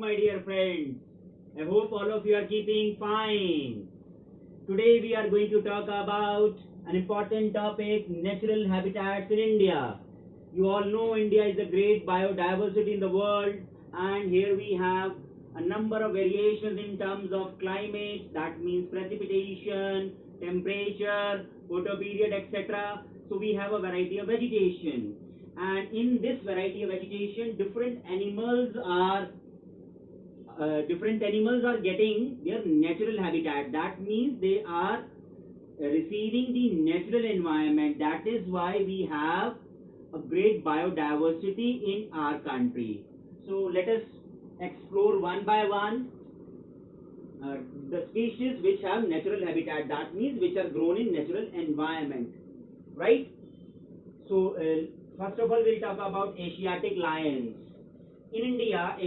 My dear friends, I hope all of you are keeping fine. Today we are going to talk about an important topic, natural habitats in India. You all know India is a great biodiversity in the world, and here we have a number of variations in terms of climate, that means precipitation, temperature, photoperiod, etc. So we have a variety of vegetation, and in this variety of vegetation different animals are getting their natural habitat. That means they are receiving the natural environment. That is why we have a great biodiversity in our country. So let us explore one by one uh, the species which have natural habitat. That means which are grown in natural environment, right? So first of all, we'll talk about Asiatic lions. In India,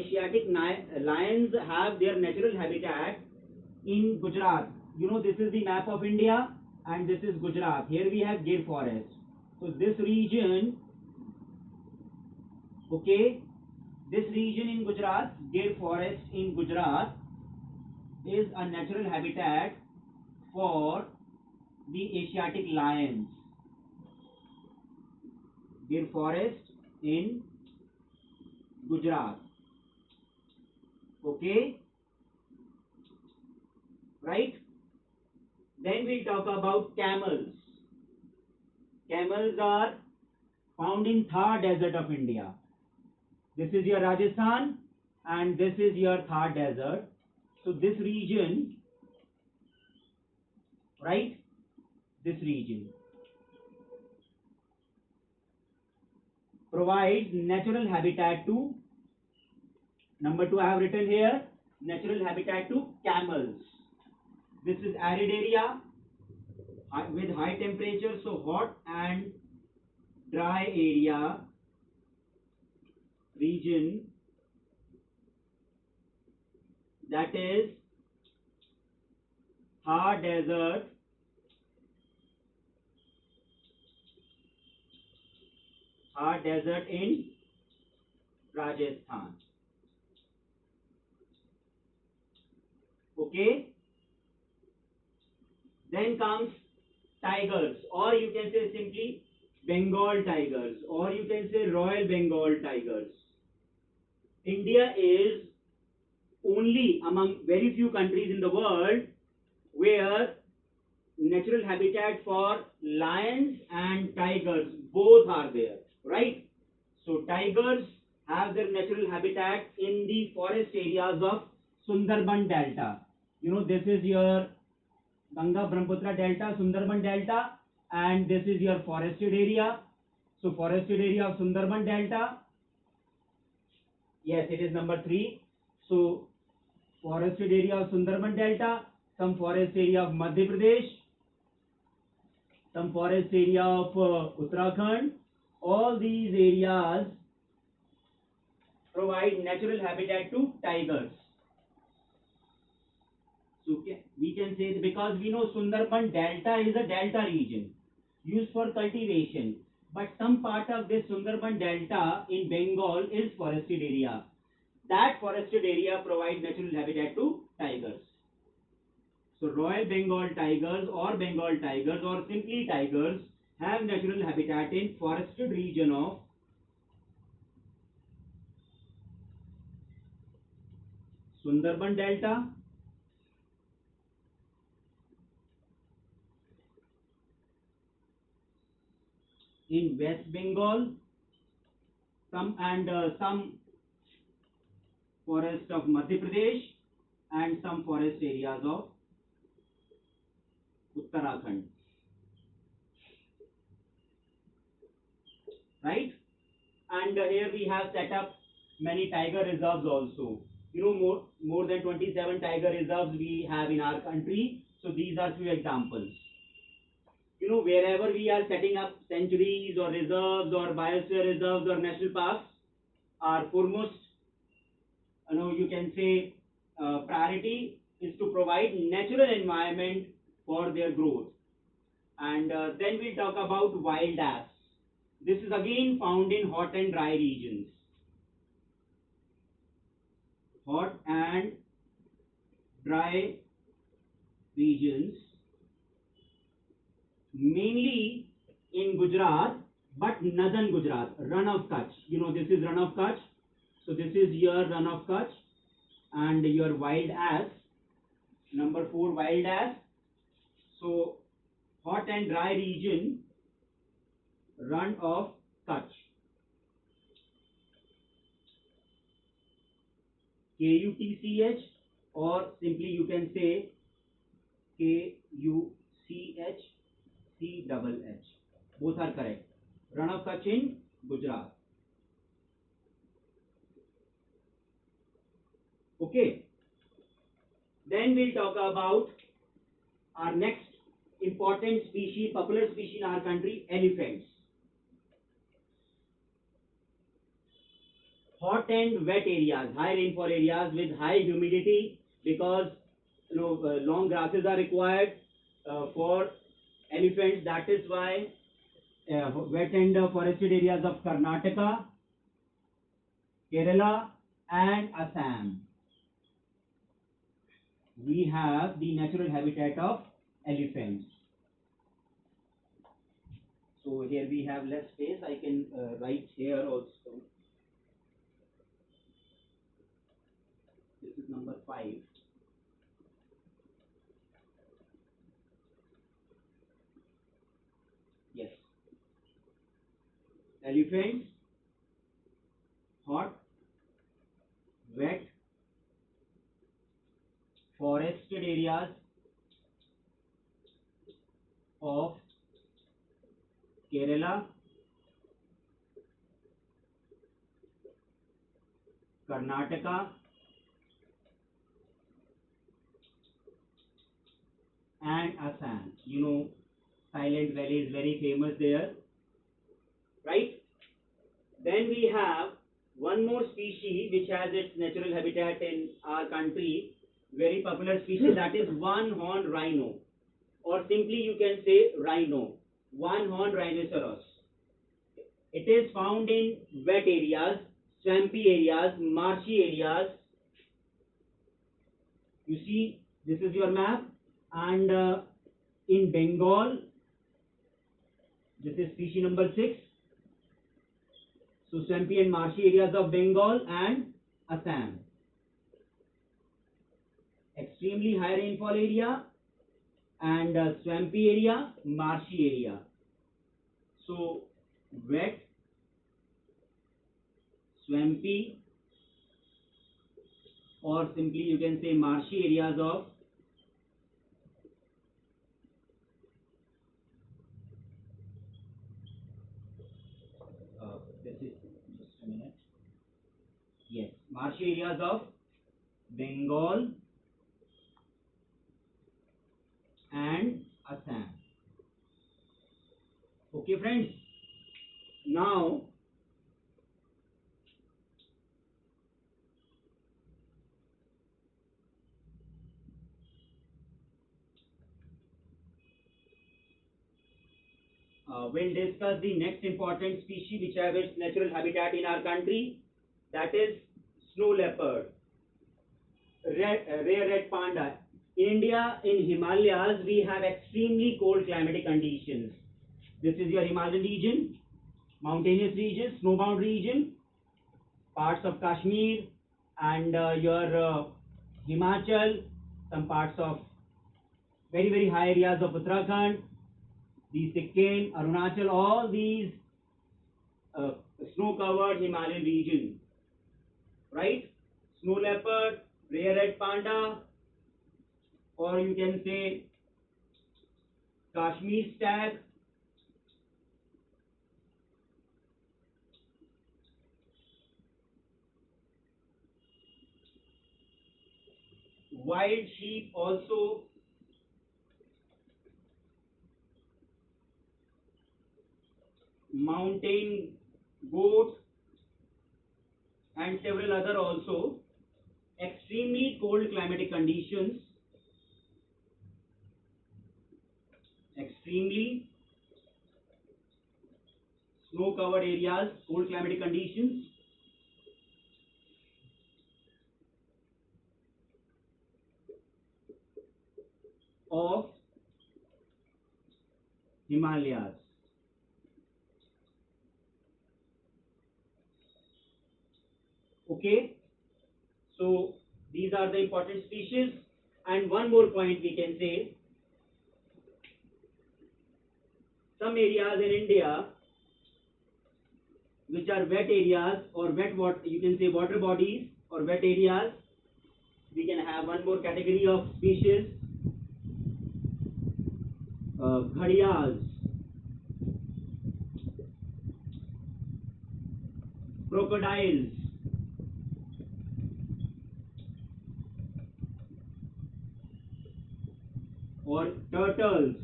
lions have their natural habitat in Gujarat. You know, this is the map of India, and this is Gujarat. Here we have Gir forest. So this region, okay, this region in Gujarat, Gir forest in Gujarat, is a natural habitat for the Asiatic lions. Gir forest in Gujarat. Okay, right? Then we'll talk about camels. Camels are found in Thar Desert of India. This is your Rajasthan and this is your Thar Desert. So this region, right? This region provides natural habitat to, number 2 I have written here, natural habitat to camels. This is arid area with high temperature, so hot and dry area region, that is Thar Desert, Thar Desert in Rajasthan. Okay. Then comes tigers, or you can say simply Bengal tigers, or you can say Royal Bengal tigers. India is only among very few countries in the world where natural habitat for lions and tigers both are there, right? So tigers have their natural habitat in the forest areas of Sundarban Delta. You know, this is your Ganga Brahmaputra Delta, Sundarban Delta, and this is your forested area. So forested area of Sundarban Delta. Yes, it is number 3. So forested area of Sundarban Delta, some forest area of Madhya Pradesh, some forest area of Uttarakhand. All these areas provide natural habitat to tigers. So we can say, because we know Sundarban Delta is a delta region used for cultivation, but some part of this Sundarban Delta in Bengal is forested area. That forested area provides natural habitat to tigers. So Royal Bengal tigers or Bengal tigers or simply tigers have natural habitat in forested region of Sundarban Delta, in West Bengal, some forest of Madhya Pradesh, and some forest areas of Uttarakhand, right? And here we have set up many tiger reserves also. You know, more than 27 tiger reserves we have in our country. So these are few examples. You know, wherever we are setting up sanctuaries or reserves or biosphere reserves or national parks, our foremost, you can say, priority is to provide natural environment for their growth. And then we'll talk about wild apps. This is again found in hot and dry regions. hot and dry regions, mainly in Gujarat, but northern Gujarat, Run of Kutch. You know, this is Run of Kutch. So this is your Run of Kutch and your wild ass. Number 4, wild ass. So hot and dry region, Run of Kutch. KUTCH, or simply you can say KUCHCHH. Both are correct. Run of Kutch in Gujarat. Okay. Then we'll talk about our next important species, popular species in our country, elephants. Hot and wet areas, high rainfall areas with high humidity, because long grasses are required for elephants. That is why wet and forested areas of Karnataka, Kerala and Assam, we have the natural habitat of elephants. So here we have less space. I can write here also. This is number 5. Yes. Elephants, hot, wet, forested areas of Kerala, Karnataka and Assam. You know, Silent Valley is very famous there, right? Then we have one more species which has its natural habitat in our country, very popular species, that is one-horned rhino, or simply you can say rhino, one-horned rhinoceros. It is found in wet areas, swampy areas, marshy areas. You see, this is your map, and in Bengal, this is species number 6. So swampy and marshy areas of Bengal and Assam. Extremely high rainfall area and swampy area, marshy area. So wet, swampy, or simply you can say marshy areas of this is just a minute. Yes, marshy areas of Bengal and Assam. Okay, friends. Now we'll discuss the next important species which have its natural habitat in our country, that is snow leopard, rare red panda. In India, in Himalayas, we have extremely cold climatic conditions. This is your Himalayan region, mountainous region, snowbound region, parts of Kashmir, and your Himachal, some parts of very high areas of Uttarakhand, the Sikkim, Arunachal, all these snow-covered Himalayan region, right? Snow leopard, rare red panda, or you can say Kashmir stag, wild sheep also, mountain goat, and several other also. Extremely cold climatic conditions, extremely snow covered areas, cold climatic conditions. of Himalayas. Okay, so these are the important species. And one more point we can say, some areas in India which are wet areas or wet water, you can say water bodies or wet areas, we can have one more category of species, gharials, crocodiles, or turtles,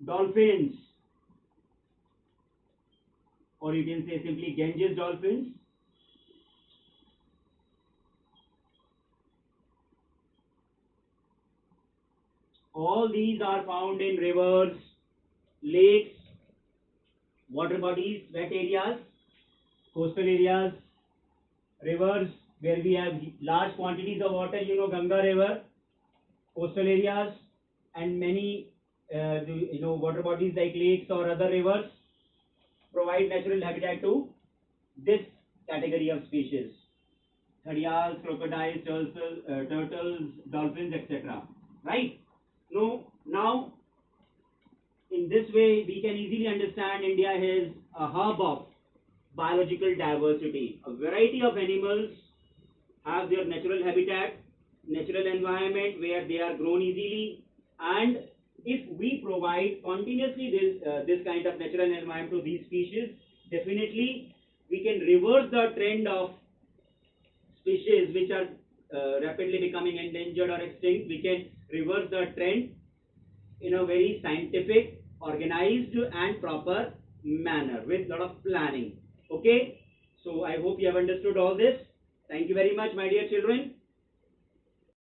dolphins, or you can say simply Ganges dolphins. All these are found in rivers, lakes, water bodies, wet areas, coastal areas, rivers where we have large quantities of water, Ganga River, coastal areas, and many water bodies like lakes or other rivers provide natural habitat to this category of species: gharials, crocodiles, turtles, dolphins, etc. Right? No, now in this way we can easily understand India is a hub of biological diversity. A variety of animals have their natural habitat, natural environment where they are grown easily, and if we provide continuously this kind of natural environment to these species, definitely we can reverse the trend of species which are rapidly becoming endangered or extinct. We can reverse the trend in a very scientific, organized, and proper manner with lot of planning. Okay, so I hope you have understood all this. Thank you very much, my dear children.